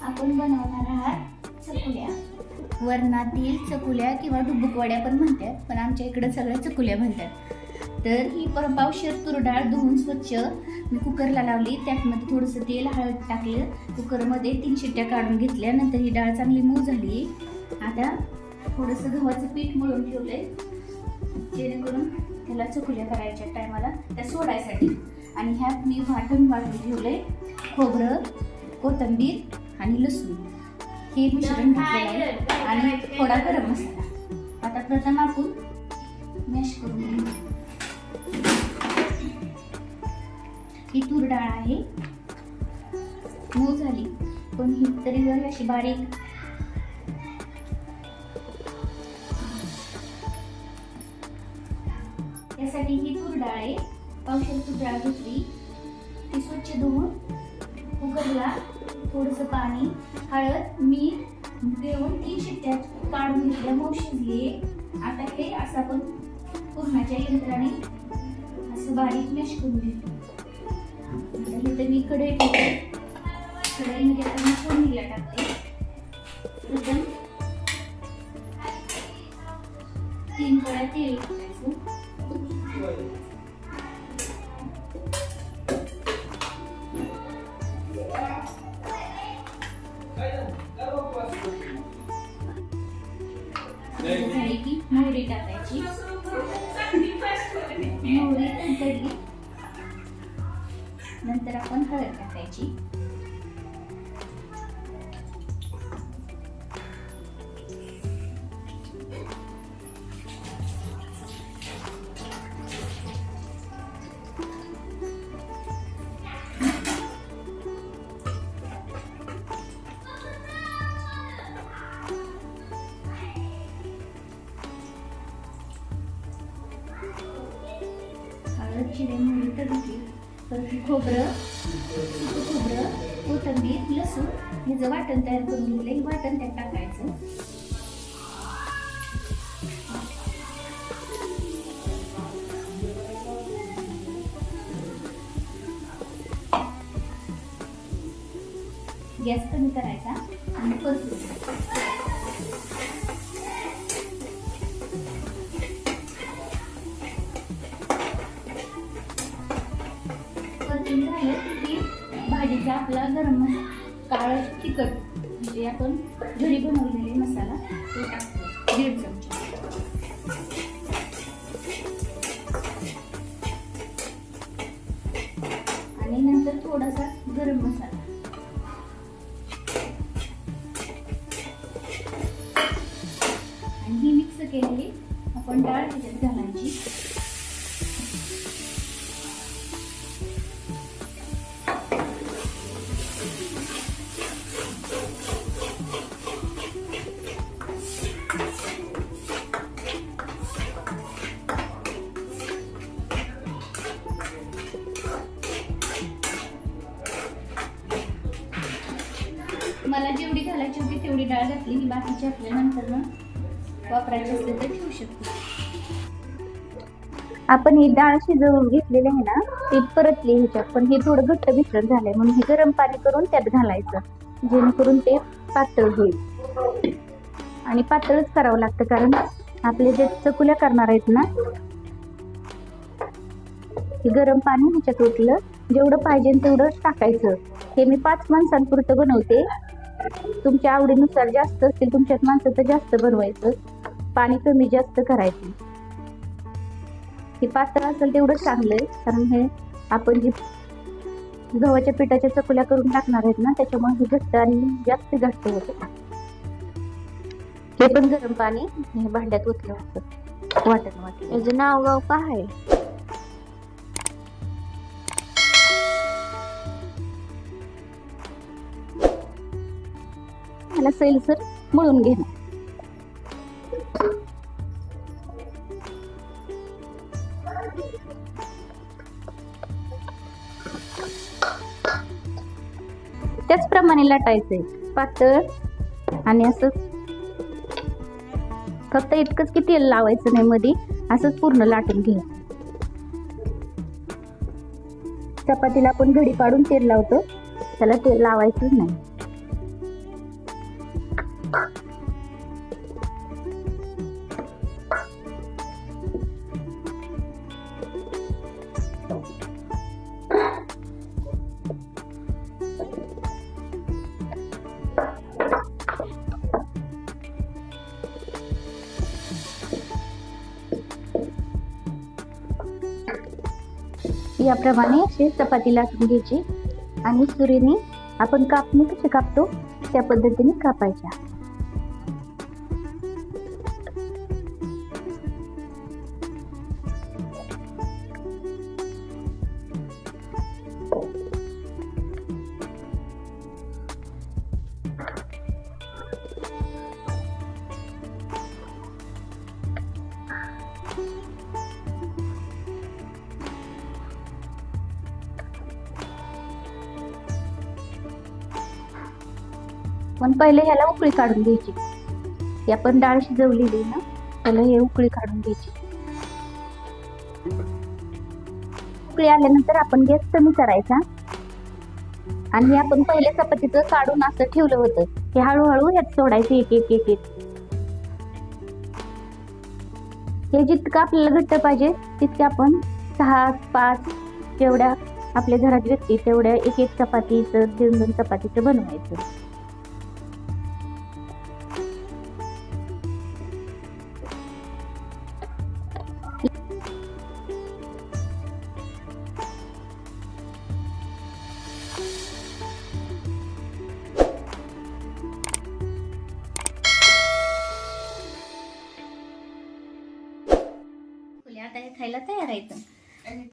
आपण बनवणार आहात चकुल्या. वरणातील चकुल्या किंवा डुबुकवड्या पण म्हणतात, पण आमच्या इकडे सगळ्या चकुल्या म्हणतात. तर ही पावशेर तूर डाळ धुवून स्वच्छ मी कुकरला लावली. त्यातमध्ये थोडंसं तेल, हळद टाकलं. कुकरमध्ये 3 शिट्ट्या काढून घेतल्या. नंतर ही डाळ चांगली मऊ झाली. आता थोडंसं गव्हाचं पीठ मळून ठेवलंय, जेणेकरून त्याला चकुल्या करायच्या टायमाला त्या सोडायसाठी. आणि ह्यात मी वाटून ठेवलंय खोबरं, कोथिंबीर आणि लसूण हे मिश्रण घातलेलं आहे आणि थोडा गरम मसाला. आता प्रथम आपण मॅश करून घेऊ. ही तूर डाळ आहे, मऊ झाली पण ही तरी जर अशी बारीक यासाठी ही तूर डाळ आहे. पावशेर तूर डाळ घेतली, ती स्वच्छ धुवून कुकरला थोडंसं पाणी, हळद, मीठ देऊन 3 शिट्ट्या काढून घेतल्या, मऊ शिजली. आता हे असं आपण पुरणाच्या यंत्राने असं बारीक मॅश करून घेतो. इथे मी कढई ठेवते. कढईमध्ये आता मी फोडणीला टाकते. प्रथम 3 पळ्या तेल टाकायचं. झाली की मोहरी टाकायची. मोहरी तडतडली, नंतर आपण हळद टाकायची. हळद, जिरे, मोहरी तडतडली. परत खोबरं, कोथिंबीर, लसूण ह्याचं वाटण तयार करून घेतलं. हे वाटण त्यात टाकायचं. गॅस कमी करायचा आणि परतून झालं की भाजीचा आपला गरम काळं तिखट म्हणजे आपण घरी बनवलेले मसाला तो टाकतो 1.5 चमचा. आणि नंतर थोडासा गरम मसाला. आणि ही मिक्स केलेली आपण डाळ त्याच्यात घालायची. मला जेवढी घालायची होती तेवढी डाळ घातली. ही बाकीची आपल्या नंतर वापरायची असते तर ठेवू शकतो. आपण ही डाळ शिजवून घेतलेली आहे ना, ती परतली ह्याच्यात, पण हे थोडं घट्ट मिश्रण झालंय म्हणून हे गरम पाणी करून त्यात घालायचं, जेणेकरून ते पातळ होईल. आणि पातळच करावं लागतं, कारण आपले जे चकुल्या करणार आहेत ना, हे गरम पाणी ह्याच्यात ओतलं. जेवढं पाहिजे तेवढं टाकायचं. हे मी 5 माणसांपुरतं बनवते. तुमच्या आवडीनुसार जास्त असतील तुमच्यात माणसं तर जास्त बनवायचं, पाणी कमी जास्त करायचं. हे पातळ असेल तेवढं चांगलं आहे, कारण हे आपण जे गव्हाच्या पिठाच्या चकुल्या करून टाकणार आहेत ना, त्याच्यामुळे हे घट्ट आणि जास्त घट्ट होतं. हे पण गरम पाणी हे भांड्यात ओतलं होतं वाटण. याचं नाव गाव काय आहे? ह्याला सैलसर मळून घेणार. त्याचप्रमाणे लाटायचंय, पातळ आणि असं. फक्त इतकंच की तेल लावायचं नाही मध्ये, असंच पूर्ण लाटून घ्यायचं. चपातीला आपण घडी पाडून तेल लावतो, त्याला तेल लावायचं नाही. याप्रमाणे अशी चपाती लाटून घ्यायची आणि सुरीने आपण कापणी कशी कापतो त्या पद्धतीने कापायच्या. पण पहिले ह्याला उकळी काढून घ्यायची. ही आपण डाळ शिजवलेली ना त्याला हे उकळी काढून घ्यायची. उकळी आल्यानंतर आपण गॅस कमी करायचा आणि आपण पहिले चपातीचं काढून असं ठेवलं होतं हे हळूहळू ह्यात सोडायचं एक एक एक एक. हे जितकं आपल्याला घट्ट पाहिजे तितके आपण 6-5 जेवढ्या आपल्या घरात व्यक्ती तेवढ्या एक एक चपातीचं 2-2 चपातीचं बनवायचं. आता हे खायला तयार आहेत.